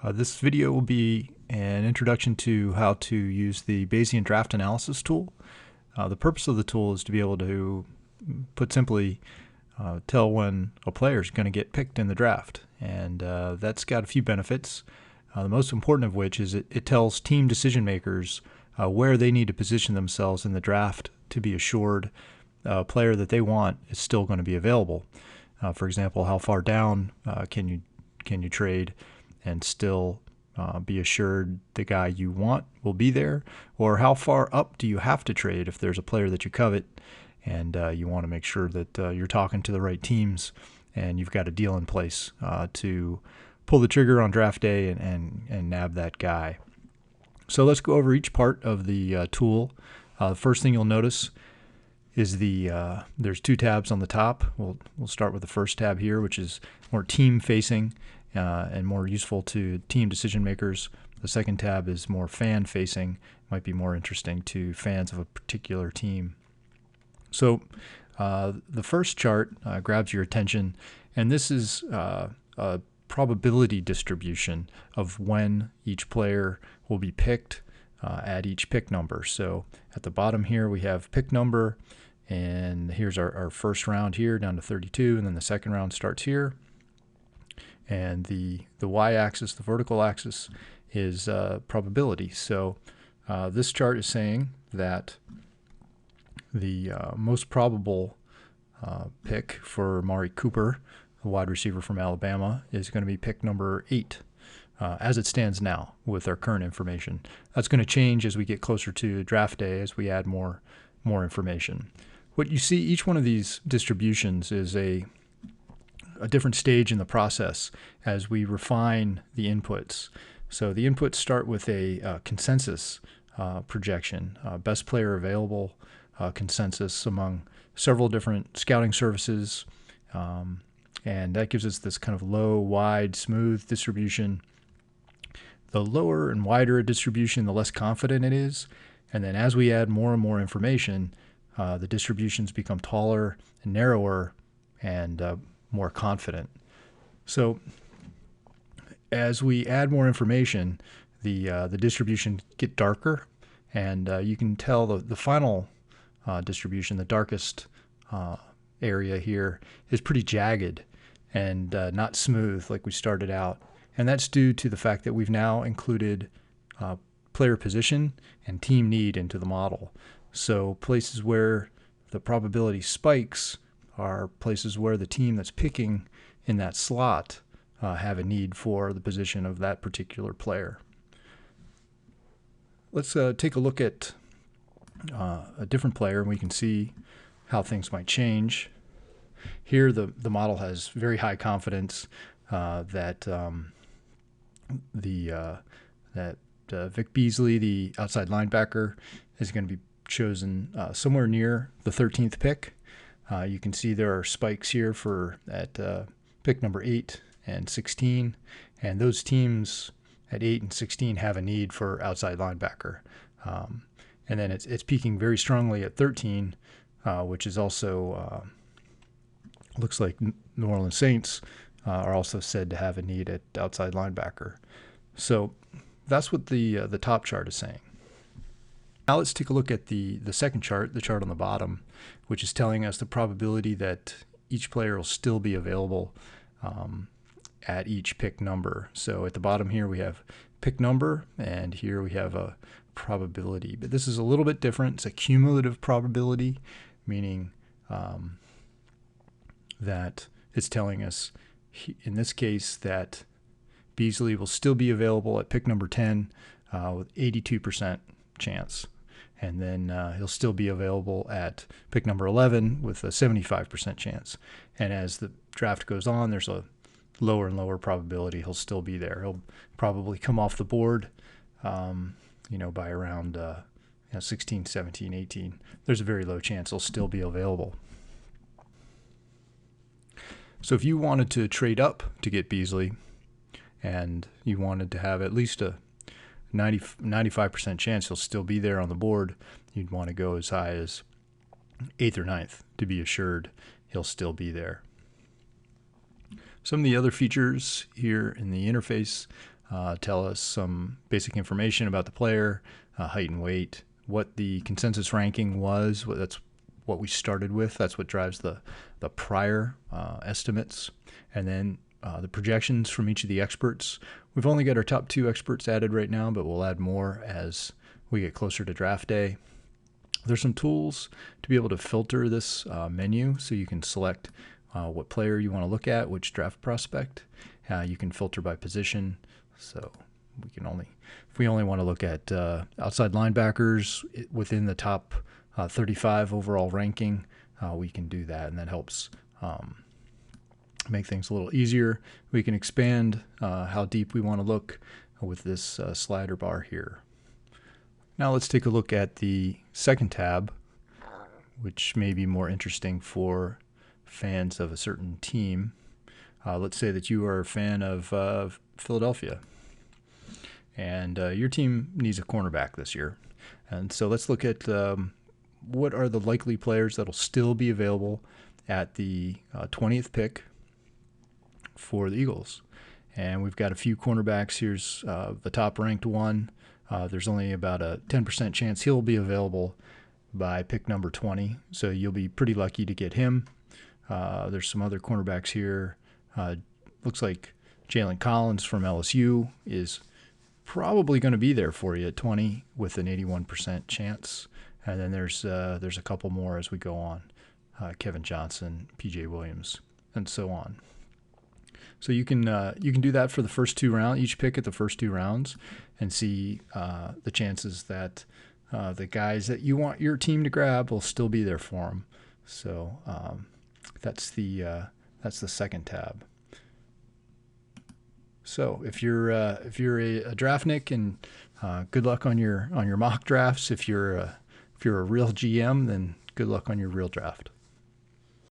This video will be an introduction to how to use the Bayesian draft analysis tool. The purpose of the tool is to be able to, put simply, tell when a player is going to get picked in the draft. And that's got a few benefits, the most important of which is it tells team decision makers where they need to position themselves in the draft to be assured a player that they want is still going to be available. For example, how far down can you trade and still be assured the guy you want will be there, or how far up do you have to trade if there's a player that you covet and you want to make sure that you're talking to the right teams and you've got a deal in place to pull the trigger on draft day and nab that guy. So let's go over each part of the tool. First thing you'll notice is there's two tabs on the top. We'll start with the first tab here, which is more team facing and more useful to team decision makers. The second tab is more fan facing, might be more interesting to fans of a particular team. So the first chart grabs your attention, and this is a probability distribution of when each player will be picked at each pick number. So at the bottom here we have pick number, and here's our first round here down to 32, and then the second round starts here. And the y-axis, the vertical axis, is probability. So this chart is saying that the most probable pick for Amari Cooper, a wide receiver from Alabama, is going to be pick number 8 as it stands now with our current information. That's going to change as we get closer to draft day as we add more information. What you see, each one of these distributions is a different stage in the process as we refine the inputs. So the inputs start with a consensus projection, best player available consensus among several different scouting services, and that gives us this kind of low, wide, smooth distribution. The lower and wider a distribution, the less confident it is, and then as we add more and more information, the distributions become taller and narrower and more confident. So as we add more information, the distribution get darker, and you can tell the final distribution, the darkest area here, is pretty jagged and not smooth like we started out. And that's due to the fact that we've now included player position and team need into the model. So places where the probability spikes are places where the team that's picking in that slot have a need for the position of that particular player. Let's take a look at a different player, and we can see how things might change. Here the model has very high confidence that Vic Beasley, the outside linebacker, is going to be chosen somewhere near the 13th pick. You can see there are spikes here at pick number 8 and 16, and those teams at 8 and 16 have a need for outside linebacker. And then it's peaking very strongly at 13, which is also looks like New Orleans Saints are also said to have a need at outside linebacker. So that's what the top chart is saying. Now let's take a look at the second chart, the chart on the bottom, which is telling us the probability that each player will still be available at each pick number. So at the bottom here we have pick number, and here we have a probability. But this is a little bit different. It's a cumulative probability, meaning that it's telling us, in this case, that Beasley will still be available at pick number 10 with 82% chance. And then he'll still be available at pick number 11 with a 75% chance. And as the draft goes on, there's a lower and lower probability he'll still be there. He'll probably come off the board, by around 16, 17, 18. There's a very low chance he'll still be available. So if you wanted to trade up to get Beasley, and you wanted to have at least a 95% chance he'll still be there on the board, you'd want to go as high as 8th or 9th to be assured he'll still be there. Some of the other features here in the interface tell us some basic information about the player, height and weight, what the consensus ranking was. That's what we started with. That's what drives the prior estimates. And then the projections from each of the experts. We've only got our top 2 experts added right now, but we'll add more as we get closer to draft day. There's some tools to be able to filter this menu, so you can select what player you want to look at, which draft prospect. You can filter by position, so we can if we only want to look at outside linebackers within the top 35 overall ranking, we can do that, and that helps make things a little easier. We can expand how deep we want to look with this slider bar here. Now let's take a look at the second tab, which may be more interesting for fans of a certain team. Let's say that you are a fan of Philadelphia, and your team needs a cornerback this year. And so let's look at what are the likely players that will still be available at the 20th pick for the Eagles. And we've got a few cornerbacks. Here's the top ranked one. There's only about a 10% chance he'll be available by pick number 20, so you'll be pretty lucky to get him. There's some other cornerbacks here. Looks like Jalen Collins from LSU is probably going to be there for you at 20 with an 81% chance. And then there's a couple more as we go on. Kevin Johnson, P.J. Williams, and so on. So you can do that for the first 2 rounds, each pick at the first 2 rounds, and see the chances that the guys that you want your team to grab will still be there for them. So that's the second tab. So if you're a draftnik, and good luck on your mock drafts. If you're a real GM, then good luck on your real draft.